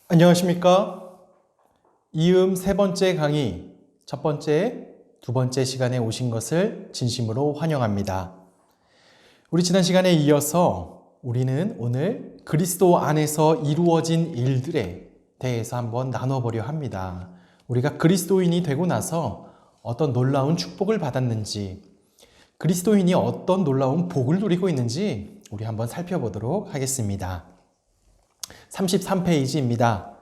안녕하십니까? 이음 세 번째 강의, 첫 번째, 두 번째 시간에 오신 것을 진심으로 환영합니다. 우리 지난 시간에 이어서 우리는 오늘 그리스도 안에서 이루어진 일들에 대해서 한번 나눠보려 합니다. 우리가 그리스도인이 되고 나서 어떤 놀라운 축복을 받았는지, 그리스도인이 어떤 놀라운 복을 누리고 있는지 우리 한번 살펴보도록 하겠습니다. 33페이지입니다.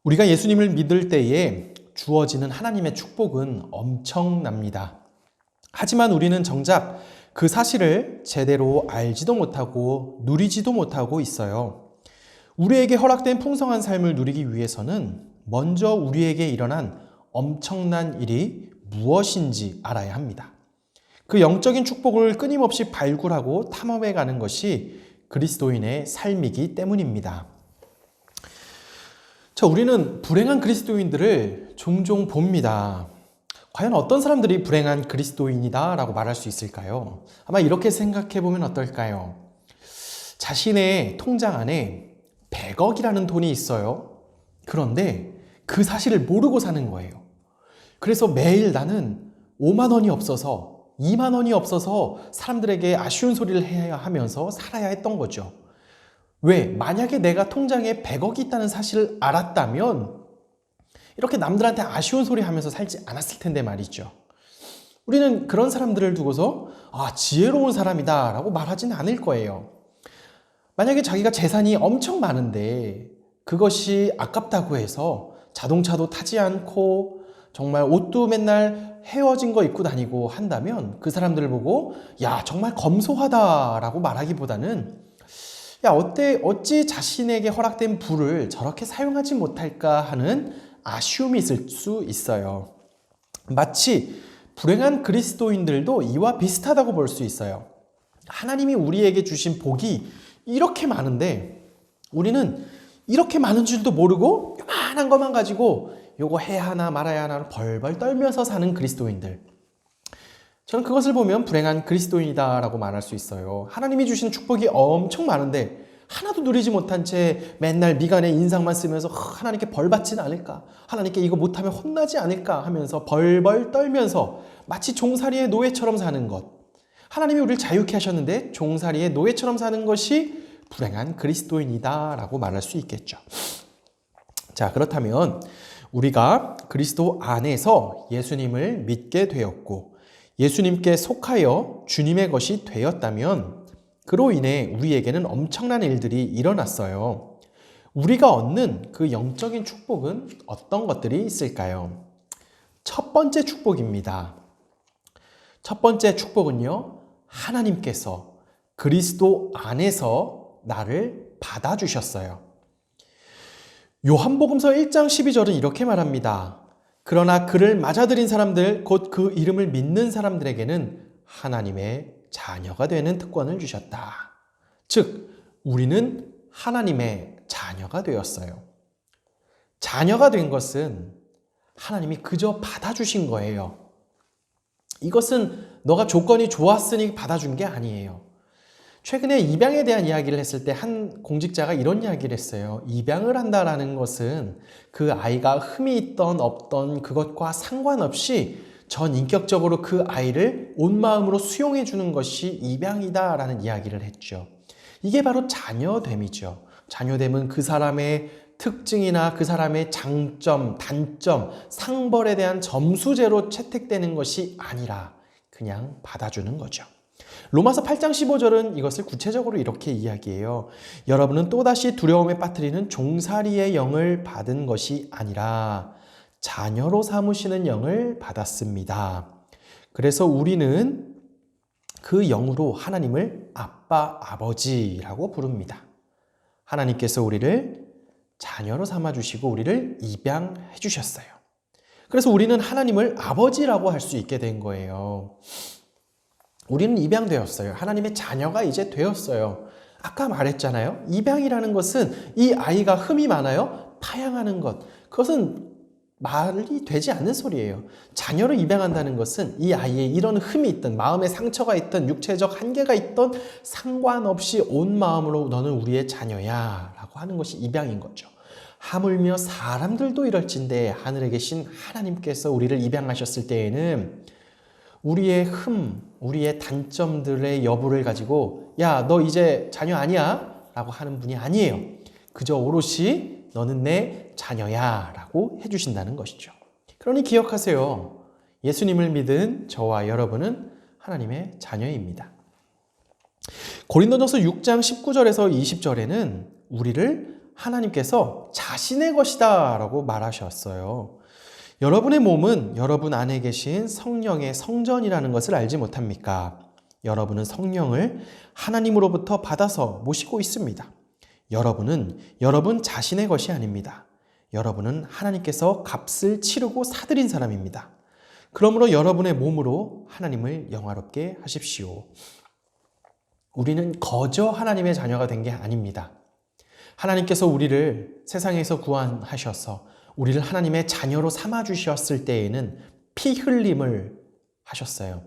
우리가 예수님을 믿을 때에 주어지는 하나님의 축복은 엄청납니다. 하지만 우리는 정작 그 사실을 제대로 알지도 못하고 누리지도 못하고 있어요. 우리에게 허락된 풍성한 삶을 누리기 위해서는 먼저 우리에게 일어난 엄청난 일이 무엇인지 알아야 합니다. 그 영적인 축복을 끊임없이 발굴하고 탐험해 가는 것이 그리스도인의 삶이기 때문입니다. 자, 우리는 불행한 그리스도인들을 종종 봅니다. 과연 어떤 사람들이 불행한 그리스도인이다 라고 말할 수 있을까요? 아마 이렇게 생각해 보면 어떨까요? 자신의 통장 안에 100억이라는 돈이 있어요. 그런데 그 사실을 모르고 사는 거예요. 그래서 매일 나는 5만 원이 없어서 2만 원이 없어서 사람들에게 아쉬운 소리를 해야 하면서 살아야 했던 거죠. 왜? 만약에 내가 통장에 100억이 있다는 사실을 알았다면 이렇게 남들한테 아쉬운 소리 하면서 살지 않았을 텐데 말이죠. 우리는 그런 사람들을 두고서 지혜로운 사람이다 라고 말하진 않을 거예요. 만약에 자기가 재산이 엄청 많은데 그것이 아깝다고 해서 자동차도 타지 않고 정말 옷도 맨날 헤어진 거 입고 다니고 한다면 그 사람들을 보고 야, 정말 검소하다라고 말하기보다는 야, 어찌 자신에게 허락된 부를 저렇게 사용하지 못할까 하는 아쉬움이 있을 수 있어요. 마치 불행한 그리스도인들도 이와 비슷하다고 볼 수 있어요. 하나님이 우리에게 주신 복이 이렇게 많은데 우리는 이렇게 많은 줄도 모르고 요만한 것만 가지고 요거 해야 하나 말아야 하나 벌벌 떨면서 사는 그리스도인들. 저는 그것을 보면 불행한 그리스도인이다라고 말할 수 있어요. 하나님이 주신 축복이 엄청 많은데 하나도 누리지 못한 채 맨날 미간에 인상만 쓰면서 하나님께 벌 받지는 않을까? 하나님께 이거 못하면 혼나지 않을까? 하면서 벌벌 떨면서 마치 종살이의 노예처럼 사는 것. 하나님이 우리를 자유케 하셨는데 종살이의 노예처럼 사는 것이 불행한 그리스도인이다라고 말할 수 있겠죠. 자, 그렇다면 우리가 그리스도 안에서 예수님을 믿게 되었고 예수님께 속하여 주님의 것이 되었다면 그로 인해 우리에게는 엄청난 일들이 일어났어요. 우리가 얻는 그 영적인 축복은 어떤 것들이 있을까요? 첫 번째 축복입니다. 첫 번째 축복은요, 하나님께서 그리스도 안에서 나를 받아주셨어요. 요한복음서 1장 12절은 이렇게 말합니다. 그러나 그를 맞아들인 사람들, 곧 그 이름을 믿는 사람들에게는 하나님의 자녀가 되는 특권을 주셨다. 즉, 우리는 하나님의 자녀가 되었어요. 자녀가 된 것은 하나님이 그저 받아주신 거예요. 이것은 너가 조건이 좋았으니 받아준 게 아니에요. 최근에 입양에 대한 이야기를 했을 때 한 공직자가 이런 이야기를 했어요. 입양을 한다라는 것은 그 아이가 흠이 있던 없던 그것과 상관없이 전 인격적으로 그 아이를 온 마음으로 수용해 주는 것이 입양이다라는 이야기를 했죠. 이게 바로 자녀됨이죠. 자녀됨은 그 사람의 특징이나 그 사람의 장점, 단점, 상벌에 대한 점수제로 채택되는 것이 아니라 그냥 받아주는 거죠. 로마서 8장 15절은 이것을 구체적으로 이렇게 이야기해요. 여러분은 또다시 두려움에 빠뜨리는 종살이의 영을 받은 것이 아니라 자녀로 삼으시는 영을 받았습니다. 그래서 우리는 그 영으로 하나님을 아빠, 아버지라고 부릅니다. 하나님께서 우리를 자녀로 삼아주시고 우리를 입양해 주셨어요. 그래서 우리는 하나님을 아버지라고 할 수 있게 된 거예요. 우리는 입양되었어요. 하나님의 자녀가 이제 되었어요. 아까 말했잖아요. 입양이라는 것은 이 아이가 흠이 많아요. 파양하는 것. 그것은 말이 되지 않는 소리예요. 자녀를 입양한다는 것은 이 아이의 이런 흠이 있든 마음에 상처가 있든 육체적 한계가 있든 상관없이 온 마음으로 너는 우리의 자녀야 라고 하는 것이 입양인 거죠. 하물며 사람들도 이럴진데 하늘에 계신 하나님께서 우리를 입양하셨을 때에는 우리의 우리의 단점들의 여부를 가지고 야, 너 이제 자녀 아니야? 라고 하는 분이 아니에요. 그저 오롯이 너는 내 자녀야 라고 해주신다는 것이죠. 그러니 기억하세요. 예수님을 믿은 저와 여러분은 하나님의 자녀입니다. 고린도전서 6장 19절에서 20절에는 우리를 하나님께서 자신의 것이다 라고 말하셨어요. 여러분의 몸은 여러분 안에 계신 성령의 성전이라는 것을 알지 못합니까? 여러분은 성령을 하나님으로부터 받아서 모시고 있습니다. 여러분은 여러분 자신의 것이 아닙니다. 여러분은 하나님께서 값을 치르고 사들인 사람입니다. 그러므로 여러분의 몸으로 하나님을 영화롭게 하십시오. 우리는 거저 하나님의 자녀가 된 게 아닙니다. 하나님께서 우리를 세상에서 구원하셔서 우리를 하나님의 자녀로 삼아주셨을 때에는 피 흘림을 하셨어요.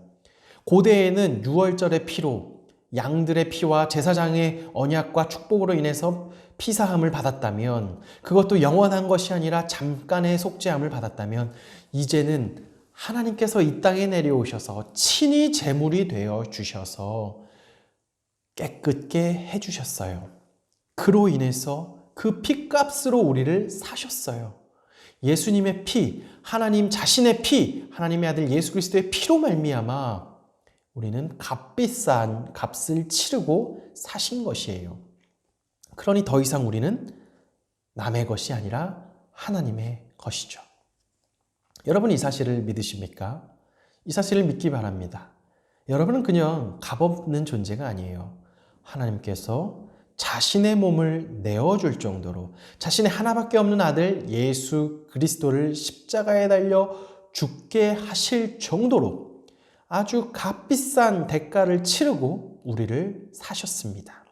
고대에는 유월절의 피로 양들의 피와 제사장의 언약과 축복으로 인해서 피사함을 받았다면, 그것도 영원한 것이 아니라 잠깐의 속죄함을 받았다면, 이제는 하나님께서 이 땅에 내려오셔서 친히 제물이 되어 주셔서 깨끗게 해주셨어요. 그로 인해서 그 피값으로 우리를 사셨어요. 예수님의 피, 하나님 자신의 피, 하나님의 아들 예수 그리스도의 피로 말미암아 우리는 값비싼 값을 치르고 사신 것이에요. 그러니 더 이상 우리는 남의 것이 아니라 하나님의 것이죠. 여러분 이 사실을 믿으십니까? 이 사실을 믿기 바랍니다. 여러분은 그냥 값없는 존재가 아니에요. 하나님께서 자신의 몸을 내어줄 정도로 자신의 하나밖에 없는 아들 예수 그리스도를 십자가에 달려 죽게 하실 정도로 아주 값비싼 대가를 치르고 우리를 사셨습니다.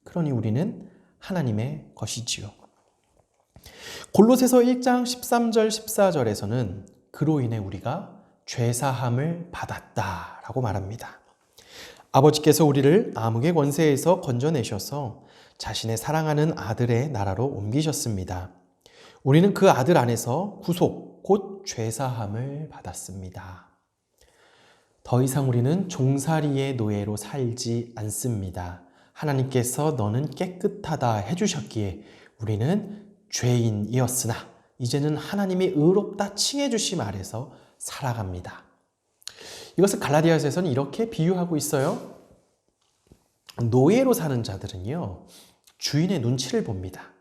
그러니 우리는 하나님의 것이지요. 골로새서 1장 13절 14절에서는 그로 인해 우리가 죄사함을 받았다라고 말합니다. 아버지께서 우리를 암흑의 권세에서 건져내셔서 자신의 사랑하는 아들의 나라로 옮기셨습니다. 우리는 그 아들 안에서 구속, 곧 죄사함을 받았습니다. 더 이상 우리는 종살이의 노예로 살지 않습니다. 하나님께서 너는 깨끗하다 해주셨기에 우리는 죄인이었으나 이제는 하나님이 의롭다 칭해 주심 아래서 살아갑니다. 이것을 갈라디아서에서는 이렇게 비유하고 있어요. 노예로 사는 자들은요, 주인의 눈치를 봅니다.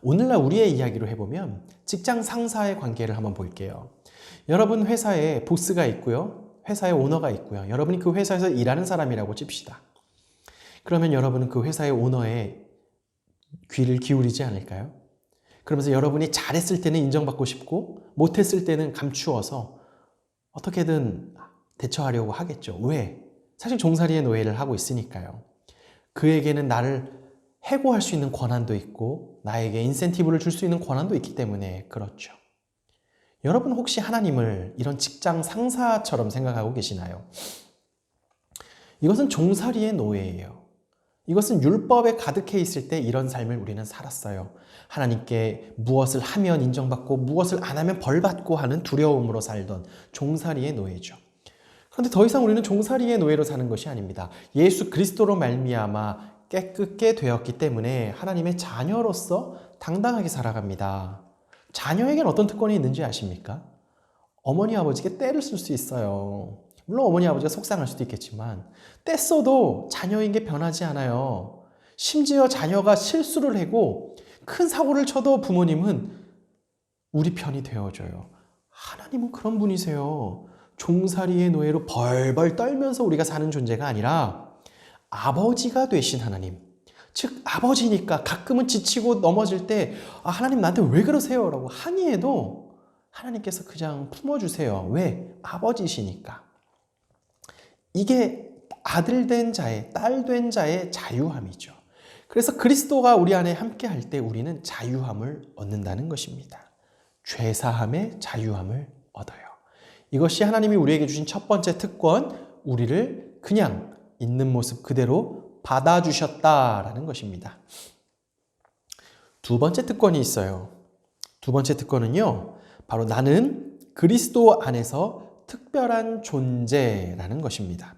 오늘날 우리의 이야기로 해보면 직장 상사의 관계를 한번 볼게요. 여러분 회사에 보스가 있고요, 회사에 오너가 있고요. 여러분이 그 회사에서 일하는 사람이라고 칩시다. 그러면 여러분은 그 회사의 오너의 귀를 기울이지 않을까요? 그러면서 여러분이 잘했을 때는 인정받고 싶고 못했을 때는 감추어서 어떻게든 대처하려고 하겠죠. 왜? 사실 종살이의 노예를 하고 있으니까요. 그에게는 나를 해고할 수 있는 권한도 있고 나에게 인센티브를 줄 수 있는 권한도 있기 때문에 그렇죠. 여러분 혹시 하나님을 이런 직장 상사처럼 생각하고 계시나요? 이것은 종살이의 노예예요. 이것은 율법에 가득해 있을 때 이런 삶을 우리는 살았어요. 하나님께 무엇을 하면 인정받고 무엇을 안 하면 벌받고 하는 두려움으로 살던 종살이의 노예죠. 그런데 더 이상 우리는 종살이의 노예로 사는 것이 아닙니다. 예수 그리스도로 말미암아 깨끗게 되었기 때문에 하나님의 자녀로서 당당하게 살아갑니다. 자녀에겐 어떤 특권이 있는지 아십니까? 어머니 아버지께 떼를 쓸 수 있어요. 물론 어머니 아버지가 속상할 수도 있겠지만 떼써도 자녀인 게 변하지 않아요. 심지어 자녀가 실수를 하고 큰 사고를 쳐도 부모님은 우리 편이 되어줘요. 하나님은 그런 분이세요. 종살이의 노예로 벌벌 떨면서 우리가 사는 존재가 아니라 아버지가 되신 하나님, 즉 아버지니까 가끔은 지치고 넘어질 때 하나님 나한테 왜 그러세요? 라고 항의해도 하나님께서 그냥 품어주세요. 왜? 아버지시니까. 이게 아들 된 자의, 딸 된 자의 자유함이죠. 그래서 그리스도가 우리 안에 함께 할 때 우리는 자유함을 얻는다는 것입니다. 죄사함의 자유함을 얻어요. 이것이 하나님이 우리에게 주신 첫 번째 특권, 우리를 그냥 있는 모습 그대로 받아주셨다라는 것입니다. 두 번째 특권이 있어요. 두 번째 특권은요, 바로 나는 그리스도 안에서 특별한 존재라는 것입니다.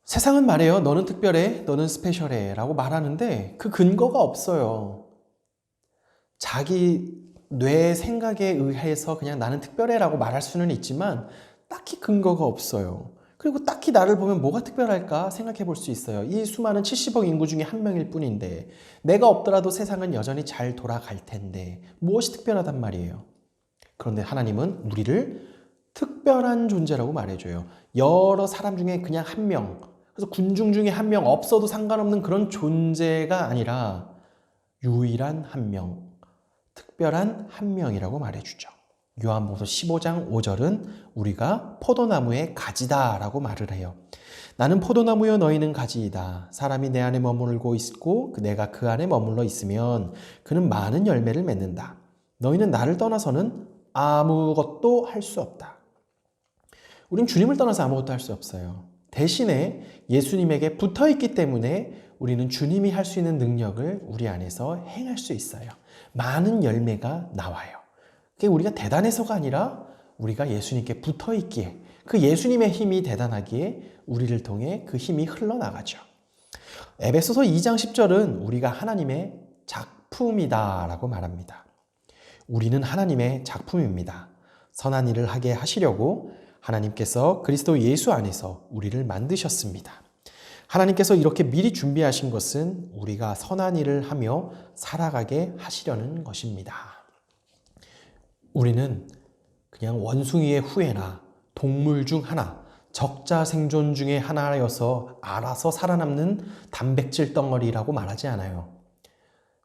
세상은 말해요. 너는 특별해, 너는 스페셜해 라고 말하는데 그 근거가 없어요. 자기 뇌 생각에 의해서 그냥 나는 특별해 라고 말할 수는 있지만 딱히 근거가 없어요. 그리고 딱히 나를 보면 뭐가 특별할까 생각해 볼 수 있어요. 이 수많은 70억 인구 중에 한 명일 뿐인데 내가 없더라도 세상은 여전히 잘 돌아갈 텐데 무엇이 특별하단 말이에요. 그런데 하나님은 우리를 특별한 존재라고 말해줘요. 여러 사람 중에 그냥 한 명, 그래서 군중 중에 한 명 없어도 상관없는 그런 존재가 아니라 유일한 한 명, 특별한 한 명이라고 말해주죠. 요한복음 15장 5절은 우리가 포도나무의 가지다 라고 말을 해요. 나는 포도나무여 너희는 가지이다. 사람이 내 안에 머물고 있고 내가 그 안에 머물러 있으면 그는 많은 열매를 맺는다. 너희는 나를 떠나서는 아무것도 할 수 없다. 우린 주님을 떠나서 아무것도 할 수 없어요. 대신에 예수님에게 붙어 있기 때문에 우리는 주님이 할 수 있는 능력을 우리 안에서 행할 수 있어요. 많은 열매가 나와요. 그게 우리가 대단해서가 아니라 우리가 예수님께 붙어 있기에, 그 예수님의 힘이 대단하기에 우리를 통해 그 힘이 흘러나가죠. 에베소서 2장 10절은 우리가 하나님의 작품이다 라고 말합니다. 우리는 하나님의 작품입니다. 선한 일을 하게 하시려고 하나님께서 그리스도 예수 안에서 우리를 만드셨습니다. 하나님께서 이렇게 미리 준비하신 것은 우리가 선한 일을 하며 살아가게 하시려는 것입니다. 우리는 그냥 원숭이의 후예나 동물 중 하나, 적자 생존 중에 하나여서 알아서 살아남는 단백질 덩어리라고 말하지 않아요.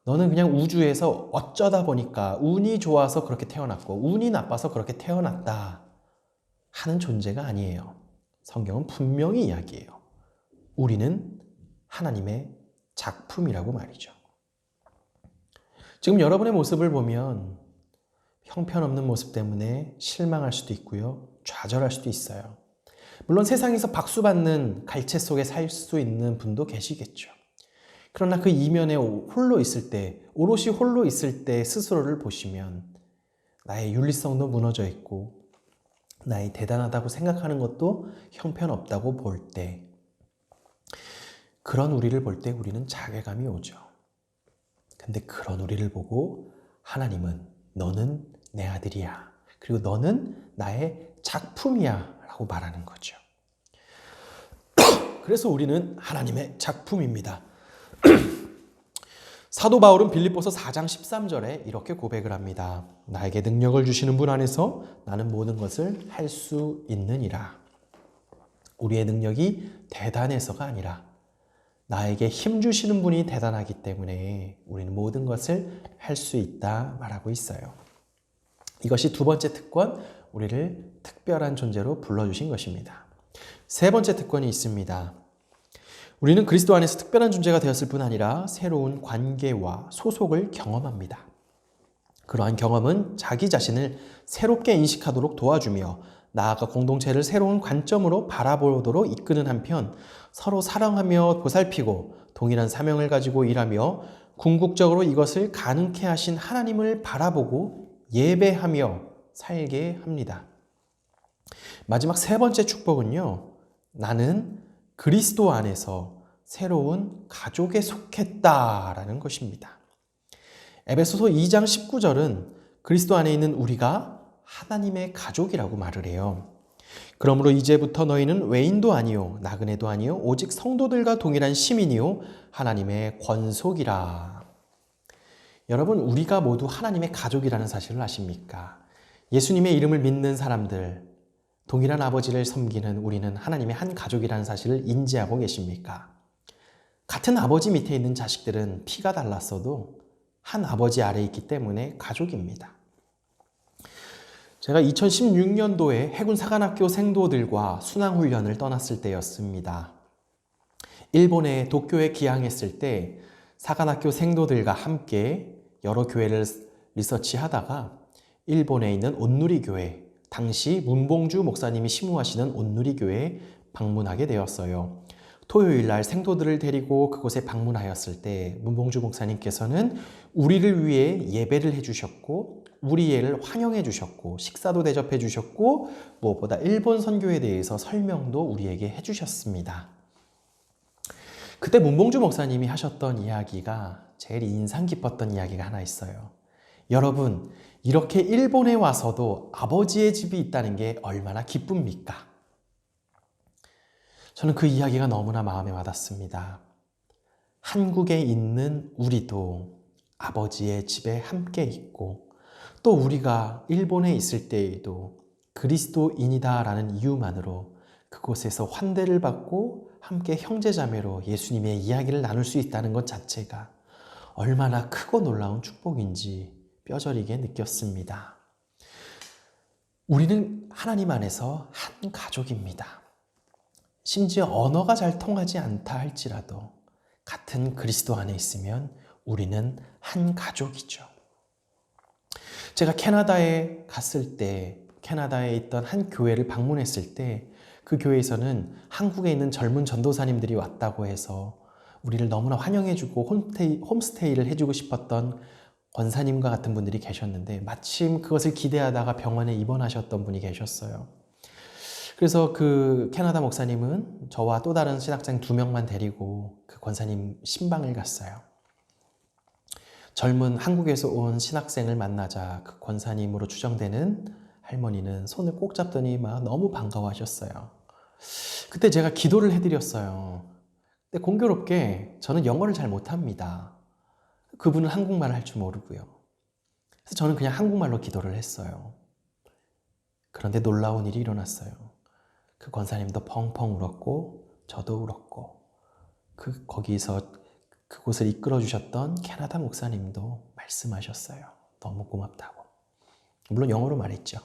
너는 그냥 우주에서 어쩌다 보니까 운이 좋아서 그렇게 태어났고 운이 나빠서 그렇게 태어났다 하는 존재가 아니에요. 성경은 분명히 이야기해요. 우리는 하나님의 작품이라고 말이죠. 지금 여러분의 모습을 보면 형편없는 모습 때문에 실망할 수도 있고요. 좌절할 수도 있어요. 물론 세상에서 박수받는 갈채 속에 살 수 있는 분도 계시겠죠. 그러나 그 이면에 홀로 있을 때, 오롯이 홀로 있을 때 스스로를 보시면 나의 윤리성도 무너져 있고 나의 대단하다고 생각하는 것도 형편없다고 볼 때, 그런 우리를 볼 때 우리는 자괴감이 오죠. 근데 그런 우리를 보고 하나님은 너는 내 아들이야. 그리고 너는 나의 작품이야 라고 말하는 거죠. 그래서 우리는 하나님의 작품입니다. 사도 바울은 빌립보서 4장 13절에 이렇게 고백을 합니다. 나에게 능력을 주시는 분 안에서 나는 모든 것을 할 수 있느니라. 우리의 능력이 대단해서가 아니라 나에게 힘 주시는 분이 대단하기 때문에 우리는 모든 것을 할 수 있다 말하고 있어요. 이것이 두 번째 특권, 우리를 특별한 존재로 불러주신 것입니다. 세 번째 특권이 있습니다. 우리는 그리스도 안에서 특별한 존재가 되었을 뿐 아니라 새로운 관계와 소속을 경험합니다. 그러한 경험은 자기 자신을 새롭게 인식하도록 도와주며 나아가 공동체를 새로운 관점으로 바라보도록 이끄는 한편 서로 사랑하며 보살피고 동일한 사명을 가지고 일하며 궁극적으로 이것을 가능케 하신 하나님을 바라보고 예배하며 살게 합니다. 마지막 세 번째 축복은요, 나는 그리스도 안에서 새로운 가족에 속했다라는 것입니다. 에베소서 2장 19절은 그리스도 안에 있는 우리가 하나님의 가족이라고 말을 해요. 그러므로 이제부터 너희는 외인도 아니요 나그네도 아니요 오직 성도들과 동일한 시민이요 하나님의 권속이라. 여러분, 우리가 모두 하나님의 가족이라는 사실을 아십니까? 예수님의 이름을 믿는 사람들, 동일한 아버지를 섬기는 우리는 하나님의 한 가족이라는 사실을 인지하고 계십니까? 같은 아버지 밑에 있는 자식들은 피가 달랐어도 한 아버지 아래에 있기 때문에 가족입니다. 제가 2016년도에 해군 사관학교 생도들과 순항훈련을 떠났을 때였습니다. 일본의 도쿄에 기항했을 때 사관학교 생도들과 함께 여러 교회를 리서치하다가 일본에 있는 온누리 교회, 당시 문봉주 목사님이 심우하시는 온누리 교회에 방문하게 되었어요. 토요일 날 생도들을 데리고 그곳에 방문하였을 때 문봉주 목사님께서는 우리를 위해 예배를 해주셨고 우리 애를 환영해 주셨고 식사도 대접해 주셨고 무엇보다 일본 선교에 대해서 설명도 우리에게 해주셨습니다. 그때 문봉주 목사님이 하셨던 이야기가 제일 인상 깊었던 이야기가 하나 있어요. 여러분, 이렇게 일본에 와서도 아버지의 집이 있다는 게 얼마나 기쁩니까? 저는 그 이야기가 너무나 마음에 와닿습니다. 한국에 있는 우리도 아버지의 집에 함께 있고 또 우리가 일본에 있을 때에도 그리스도인이다라는 이유만으로 그곳에서 환대를 받고 함께 형제자매로 예수님의 이야기를 나눌 수 있다는 것 자체가 얼마나 크고 놀라운 축복인지 뼈저리게 느꼈습니다. 우리는 하나님 안에서 한 가족입니다. 심지어 언어가 잘 통하지 않다 할지라도 같은 그리스도 안에 있으면 우리는 한 가족이죠. 제가 캐나다에 갔을 때, 캐나다에 있던 한 교회를 방문했을 때 그 교회에서는 한국에 있는 젊은 전도사님들이 왔다고 해서 우리를 너무나 환영해주고 홈스테이를 해주고 싶었던 권사님과 같은 분들이 계셨는데 마침 그것을 기대하다가 병원에 입원하셨던 분이 계셨어요. 그래서 그 캐나다 목사님은 저와 또 다른 신학생 2명만 데리고 그 권사님 신방을 갔어요. 젊은 한국에서 온 신학생을 만나자 그 권사님으로 추정되는 할머니는 손을 꼭 잡더니 막 너무 반가워하셨어요. 그때 제가 기도를 해드렸어요. 근데 공교롭게 저는 영어를 잘 못합니다. 그분은 한국말을 할 줄 모르고요. 그래서 저는 그냥 한국말로 기도를 했어요. 그런데 놀라운 일이 일어났어요. 그 권사님도 펑펑 울었고 저도 울었고 거기서 그곳을 이끌어 주셨던 캐나다 목사님도 말씀하셨어요. 너무 고맙다고. 물론 영어로 말했죠.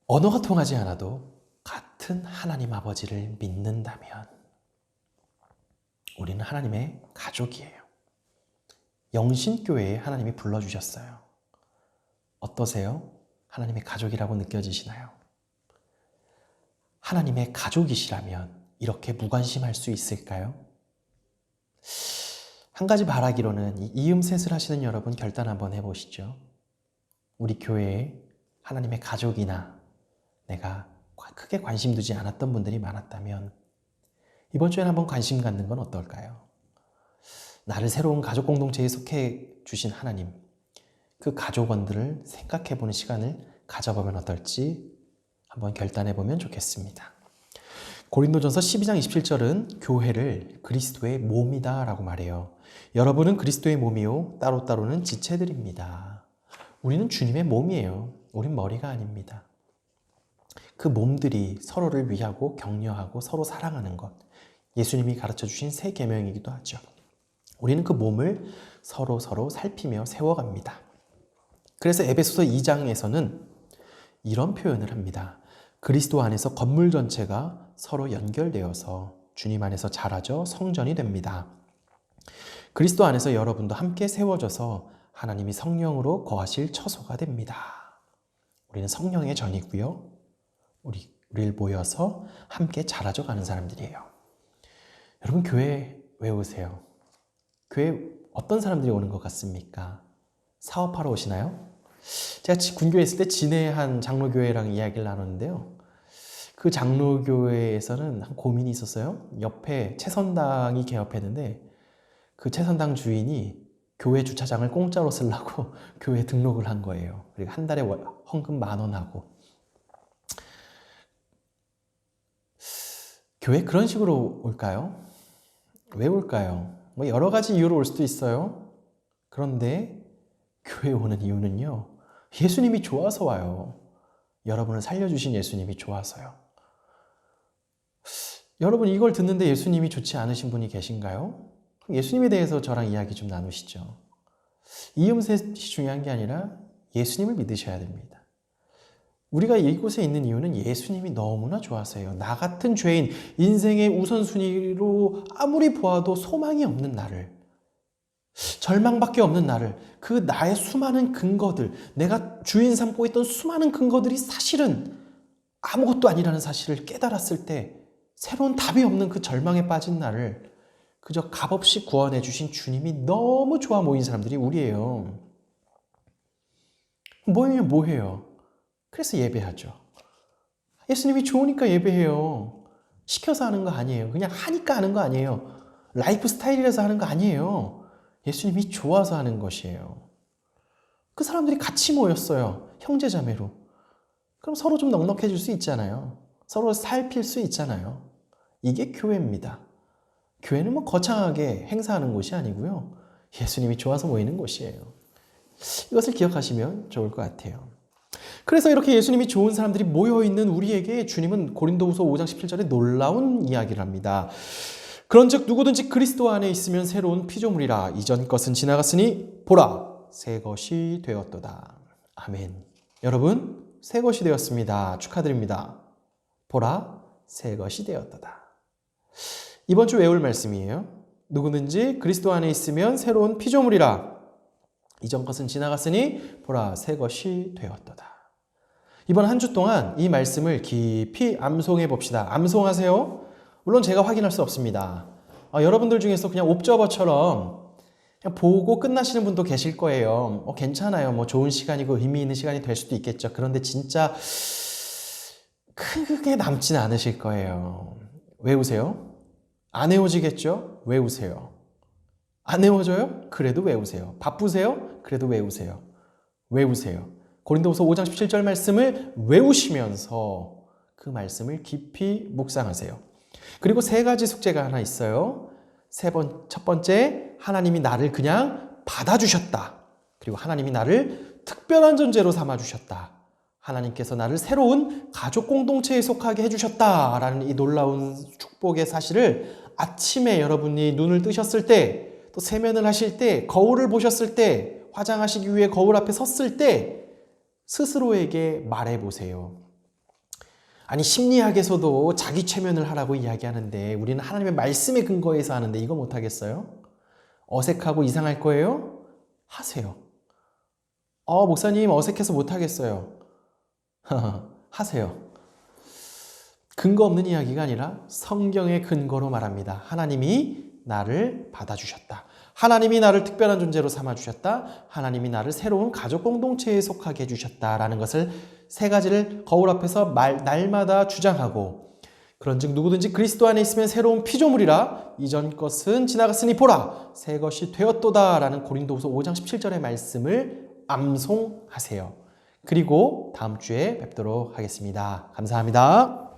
언어가 통하지 않아도 같은 하나님 아버지를 믿는다면 우리는 하나님의 가족이에요. 영신교회에 하나님이 불러주셨어요. 어떠세요? 하나님의 가족이라고 느껴지시나요? 하나님의 가족이시라면 이렇게 무관심할 수 있을까요? 한 가지 바라기로는 이음셋을 하시는 여러분 결단 한번 해보시죠. 우리 교회에 하나님의 가족이나 내가 크게 관심 두지 않았던 분들이 많았다면 이번 주에는 한번 관심 갖는 건 어떨까요? 나를 새로운 가족 공동체에 속해 주신 하나님, 그 가족원들을 생각해보는 시간을 가져보면 어떨지 한번 결단해보면 좋겠습니다. 고린도전서 12장 27절은 교회를 그리스도의 몸이다 라고 말해요. 여러분은 그리스도의 몸이요 따로따로는 지체들입니다. 우리는 주님의 몸이에요. 우린 머리가 아닙니다. 그 몸들이 서로를 위하고 격려하고 서로 사랑하는 것, 예수님이 가르쳐 주신 새 계명이기도 하죠. 우리는 그 몸을 서로 살피며 세워갑니다. 그래서 에베소서 2장에서는 이런 표현을 합니다. 그리스도 안에서 건물 전체가 서로 연결되어서 주님 안에서 자라져 성전이 됩니다. 그리스도 안에서 여러분도 함께 세워져서 하나님이 성령으로 거하실 처소가 됩니다. 우리는 성령의 전이고요. 우리를 모여서 함께 자라져 가는 사람들이에요. 여러분 교회 왜 오세요? 교회 어떤 사람들이 오는 것 같습니까? 사업하러 오시나요? 제가 군교에 있을 때 진해한 장로교회랑 이야기를 나눴는데요. 그 장로교회에서는 한 고민이 있었어요. 옆에 채선당이 개업했는데 그 채선당 주인이 교회 주차장을 공짜로 쓰려고 교회 등록을 한 거예요. 그리고 한 달에 헌금 10,000원 하고. 교회 그런 식으로 올까요? 왜 올까요? 뭐 여러 가지 이유로 올 수도 있어요. 그런데 교회 오는 이유는요. 예수님이 좋아서 와요. 여러분을 살려주신 예수님이 좋아서요. 여러분 이걸 듣는데 예수님이 좋지 않으신 분이 계신가요? 예수님에 대해서 저랑 이야기 좀 나누시죠. 이음셋이 중요한 게 아니라 예수님을 믿으셔야 됩니다. 우리가 이곳에 있는 이유는 예수님이 너무나 좋아서요. 나 같은 죄인, 인생의 우선순위로 아무리 보아도 소망이 없는 나를, 절망밖에 없는 나를, 그 나의 수많은 근거들, 내가 주인 삼고 있던 수많은 근거들이 사실은 아무것도 아니라는 사실을 깨달았을 때 새로운 답이 없는 그 절망에 빠진 나를 그저 값없이 구원해 주신 주님이 너무 좋아 모인 사람들이 우리예요. 모이면 뭐해요? 그래서 예배하죠. 예수님이 좋으니까 예배해요. 시켜서 하는 거 아니에요. 그냥 하니까 하는 거 아니에요. 라이프 스타일이라서 하는 거 아니에요. 예수님이 좋아서 하는 것이에요. 그 사람들이 같이 모였어요. 형제자매로. 그럼 서로 좀 넉넉해질 수 있잖아요. 서로 살필 수 있잖아요. 이게 교회입니다. 교회는 뭐 거창하게 행사하는 곳이 아니고요. 예수님이 좋아서 모이는 곳이에요. 이것을 기억하시면 좋을 것 같아요. 그래서 이렇게 예수님이 좋은 사람들이 모여있는 우리에게 주님은 고린도후서 5장 17절에 놀라운 이야기를 합니다. 그런즉 누구든지 그리스도 안에 있으면 새로운 피조물이라. 이전 것은 지나갔으니 보라 새 것이 되었도다. 아멘. 여러분 새 것이 되었습니다. 축하드립니다. 보라 새 것이 되었도다. 이번 주 외울 말씀이에요. 누구든지 그리스도 안에 있으면 새로운 피조물이라. 이전 것은 지나갔으니 보라 새 것이 되었도다. 이번 한 주 동안 이 말씀을 깊이 암송해 봅시다. 암송하세요. 물론 제가 확인할 수 없습니다. 여러분들 중에서 그냥 옵저버처럼 그냥 보고 끝나시는 분도 계실 거예요. 괜찮아요. 뭐 좋은 시간이고 의미 있는 시간이 될 수도 있겠죠. 그런데 진짜 크게 남지는 않으실 거예요. 외우세요. 안 외워지겠죠? 외우세요. 안 외워져요? 그래도 외우세요. 바쁘세요? 그래도 외우세요. 외우세요. 고린도후서 5장 17절 말씀을 외우시면서 그 말씀을 깊이 묵상하세요. 그리고 세 가지 숙제가 하나 있어요. 첫 번째, 하나님이 나를 그냥 받아주셨다. 그리고 하나님이 나를 특별한 존재로 삼아주셨다. 하나님께서 나를 새로운 가족 공동체에 속하게 해주셨다라는 이 놀라운 축복의 사실을 아침에 여러분이 눈을 뜨셨을 때, 또 세면을 하실 때, 거울을 보셨을 때, 화장하시기 위해 거울 앞에 섰을 때 스스로에게 말해보세요. 아니 심리학에서도 자기 최면을 하라고 이야기하는데 우리는 하나님의 말씀에 근거해서 하는데 이거 못하겠어요? 어색하고 이상할 거예요? 하세요. 목사님 어색해서 못하겠어요. 하세요. 근거 없는 이야기가 아니라 성경의 근거로 말합니다. 하나님이 나를 받아주셨다. 하나님이 나를 특별한 존재로 삼아주셨다. 하나님이 나를 새로운 가족 공동체에 속하게 해주셨다라는 것을 세 가지를 거울 앞에서 날마다 주장하고, 그런즉 누구든지 그리스도 안에 있으면 새로운 피조물이라. 이전 것은 지나갔으니 보라 새 것이 되었도다 라는 고린도후서 5장 17절의 말씀을 암송하세요. 그리고 다음 주에 뵙도록 하겠습니다. 감사합니다.